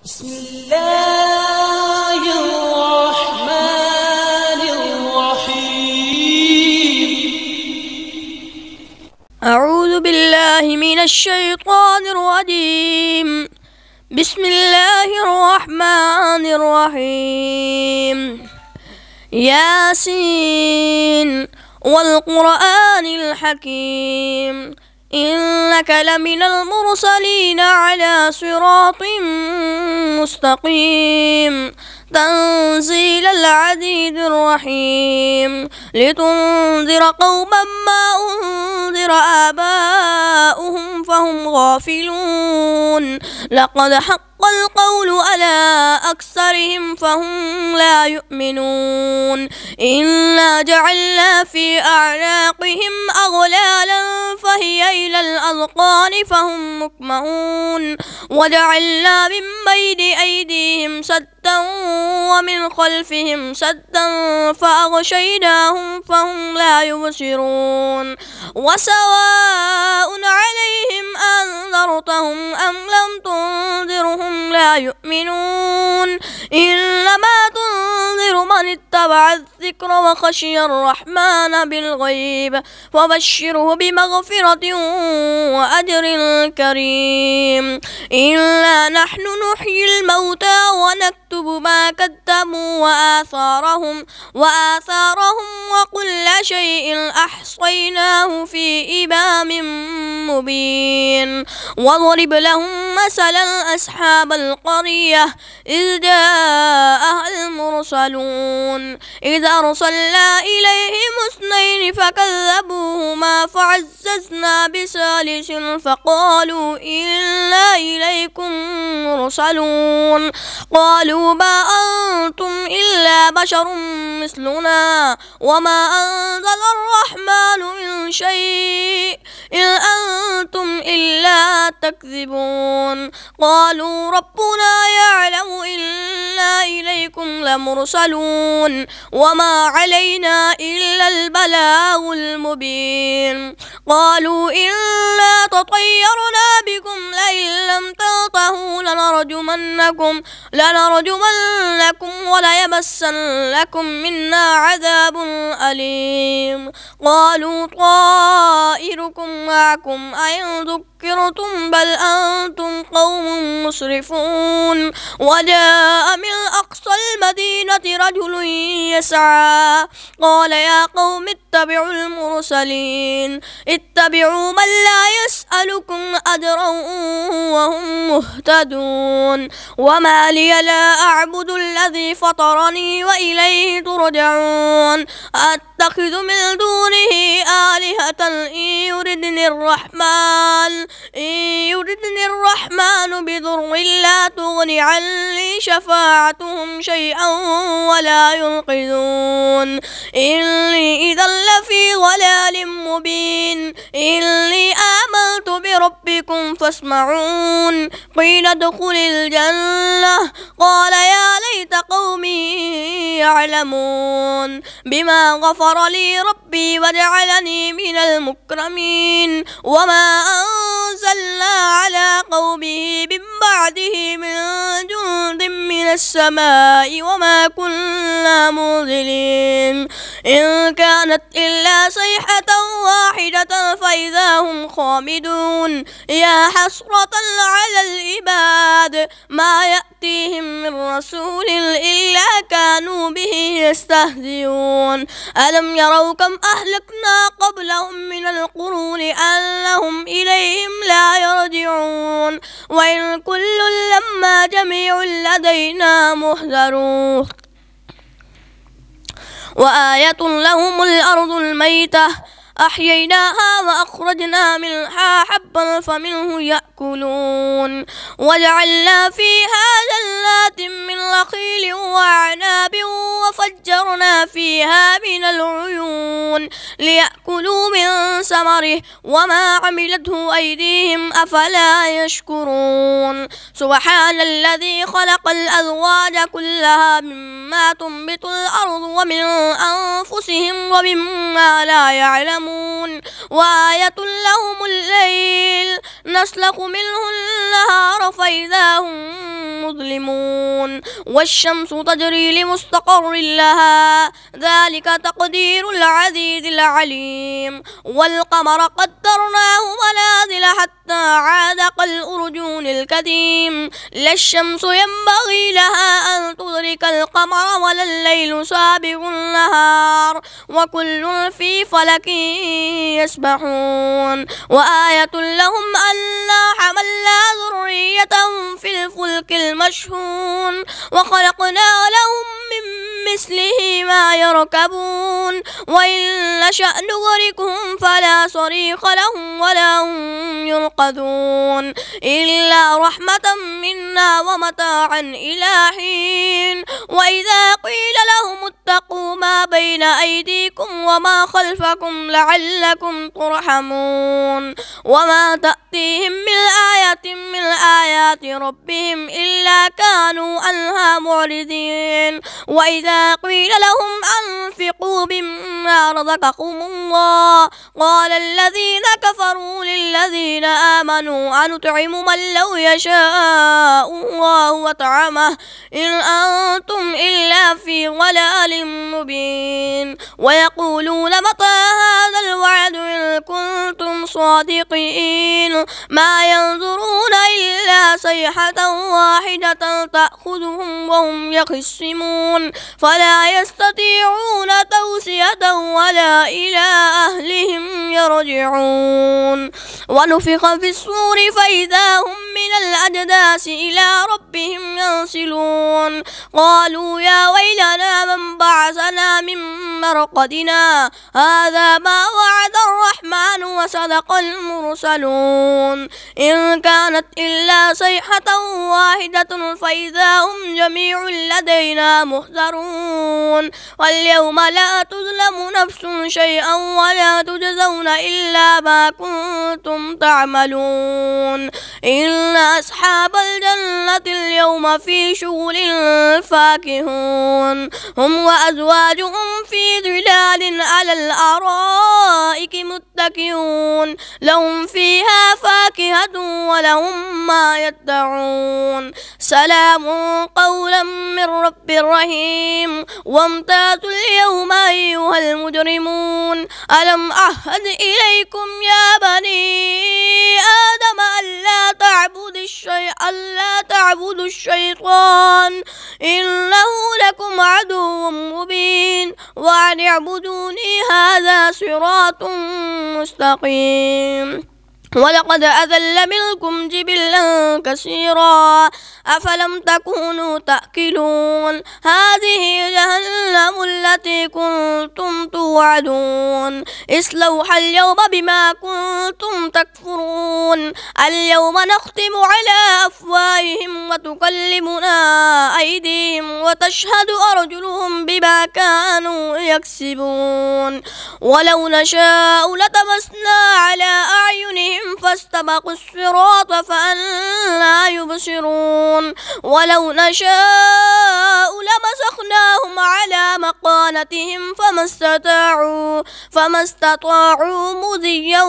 بسم الله الرحمن الرحيم. أعوذ بالله من الشيطان الرجيم. بسم الله الرحمن الرحيم. ياسين والقرآن الحكيم إنك لمن المرسلين على صراط مستقيم تنزيل العزيز الرحيم لتنذر قوما ما أنذر آباؤهم فهم غافلون لقد حق القول على أكثرهم فهم لا يؤمنون إنا جعلنا في أعناقهم أغلالا فهي إلى الأذقان فهم مقمحون وجعلنا من بين أيديهم سدا ومن خلفهم سدا فأغشيناهم فهم لا يبصرون وسواء عليهم أنذرتهم أم لم تنذرهم لا يؤمنون إنما تنذر من اتبع الذكر وخشي الرحمن بالغيب فبشره بمغفرة وأجر كريم. إنا نحن نحيي الموتى ونكتب ما قدموا وآثارهم وكل شيء أحصيناه في إمام مبين. واضرب لهم مثلا أصحاب القرية إذ جاءها المرسلون إذ أرسلنا إليهم اثنين فكذبوهما فعززنا بثالث فقالوا إنا إليكم مرسلون قالوا ما أنتم إلا بشر مثلنا وما أنزل الرحمن من شيء إن أنتم إلا تكذبون قالوا ربنا يعلم إنا إليكم لمرسلون وما علينا إلا البلاغ المبين. قالوا إنا تطيرنا بكم لئن لم تنتهوا لنرجمنكم وليمسنكم منا عذاب أليم. قالوا طائركم معكم أئن ذكرتم بل أنتم قوم مسرفون. وجاء من أقصى المدينة رجل يسعى قال يا قوم اتبعوا المرسلين اتبعوا من لا يسألكم أجرا وهم مهتدون. وما لي لا أعبد الذي فطرني وإليه ترجعون. أتخذ من دونه آلهة إن يردني الرحمن بضر لا تغن عني شفاعتهم شيئا ولا ينقذون. إني إذا لفي ضلال مبين. إني آمنت بربكم فاسمعون. قيل ادخل الجنة قال يا ليت قومي يعلمون بما غفر لي ربي وجعلني من المكرمين. وما أنزلنا على قومه من بعده من جند من السماء وما كنا منزلين إن كانت إلا صيحة واحدة فإذا هم خامدون. يا حسرة على العباد ما يأتيهم من رسول إلا كانوا به يستهزئون. ألم يروا كم أهلكنا قبلهم من القرون أنهم إليهم لا يرجعون. وإن كل لما جميع لدينا محضرون. وآية لهم الأرض الميتة أحييناها وأخرجنا منها حبا فمنه يأكلون. وجعلنا فيها جنات من نخيل وأعناب وفجرنا فيها من العيون ليأكلوا من ثمره وما عملته أيديهم أفلا يشكرون. سبحان الذي خلق الأزواج كلها مما تنبت الأرض ومن أنفسهم ومما لا يعلمون. وآية لهم الليل نسلخ منه النهار فإذا هم مظلمون. يظلمون والشمس تجري لمستقر لها ذلك تقدير العزيز العليم والقمر قدرناه منازل حتى عاد كالأرجون القديم لا الشمس ينبغي لها أن تدرك القمر ولا الليل سابق النهار وكل في فلك يسبحون وآية لهم أنا حملنا ذريتهم في الفلك المشحون وخلقنا لهم من مثله ما يركبون وإن نشأ نغرقهم فلا صريخ لهم ولا هم ينقذون إلا رحمة منا ومتاعا إلى حين وإذا قيل لهم اتقوا ما بين أيديكم وما خلفكم لعلكم ترحمون وما تأتيهم من آية من آيات ربهم إلا كانوا عنها معرضين وإذا قيل لهم أنفقوا مما رزقكم الله قال الذين كفروا للذين آمنوا أنطعم من لو يشاء الله وطعمه إن أنتم إلا في ضلال مبين ويقولون متى هذا الوعد إن كنتم صادقين ما ينظرون إلا صيحة واحدة تأخذهم وهم يخصمون فلا يستطيعون توصية ولا إلى أهلهم يرجعون ونفخ في الصور فإذا هم من الأجداث إلى ربهم ينسلون قالوا يا ويلنا من بعثنا من مرقدنا هذا ما وعد الرحمن وصدق المرسلون إن كانت إلا صيحة واحدة فإذا هم جميع لدينا محضرون واليوم لا تظلم نفس شيئا ولا تجزون إلا ما كنتم تعملون إن أصحاب الجنة اليوم في شغل فاكهون هم وأزواجهم في ظلال على الأرائك متكئون لهم فيها فاكهة ولهم ما يدعون سلام قولا من رب رحيم وامتازوا اليوم أيها المجرمون ألم أعهد إليكم يا بني آدم ألا تعبدوا الشيطان إنه لكم عدو مبين وأن اعبدوني هذا صراط مستقيم ولقد أذل منكم جبلا كثيرا أفلم تكونوا تأكلون هذه جهنم التي كنتم توعدون اصلوها اليوم بما كنتم تكفرون اليوم نختم على أفواههم وتكلمنا أيديهم وتشهد أرجلهم بما كانوا يكسبون ولو نشاء لطمسنا على أعينهم فاستبقوا الصراط فأنى يبصرون ولو نشاء لمسخناهم على مكانتهم فما استطاعوا مضيا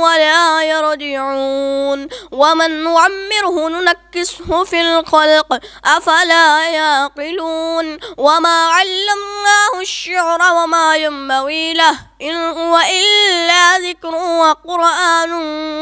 ولا يرجعون ومن نعمره ننكسه في الخلق أفلا يعقلون وما علمناه الشعر وما ينبغي له إن هو إلا ذكر وقرآن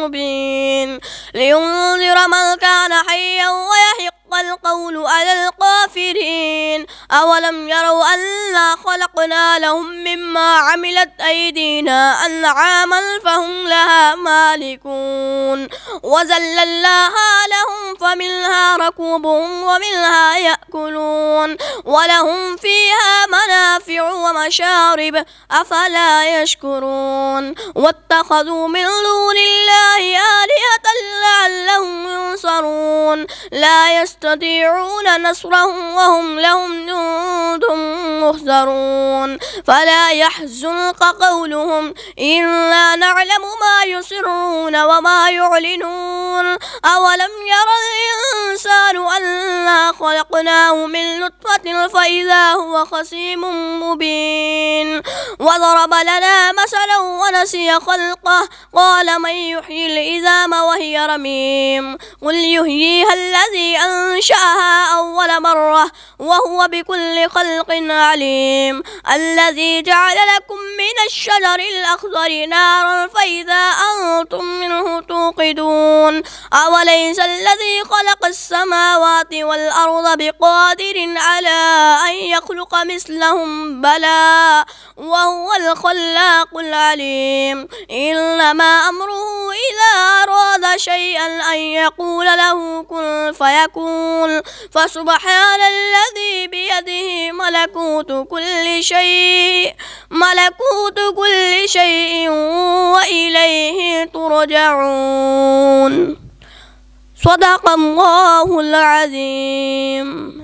مبين لينذر من كان حيا ويحق القول على الكافرين أولم يروا أنا خلقنا لهم مما عملت أيدينا أنعاما فهم لها مالكون وذللناها لهم فمنها ركوبهم ومنها يأكلون ولهم فيها منافع ومشارب أفلا يشكرون واتخذوا من دون الله آلهة لعلهم ينصرون لا يستطيعون نصرهم وهم لهم جند محضرون فلا يحزنك قولهم إنا نعلم ما يسرون وما يعلنون أولم يرى الإنسان أنا خلقناه من نطفة فإذا هو خصيم مبين وضرب لنا مثلا ونسي خلقه قال من يحيي العظام وهي رميم قل يحييها الذي أنشأها أول مرة وهو بكل خلق عليم. الذي جعل لكم من الشجر الأخضر نارا فإذا أنتم منه توقدون. أوليس الذي خلق السماوات والأرض بقادر على أن يخلق مثلهم؟ بلى وهو الخلاق العليم. إنما أمره إذا أراد شيئا أن يقول له كن فيكون. فسبحان الذي بيده ملكوت كل شيء وإليه ترجعون. صدق الله العظيم.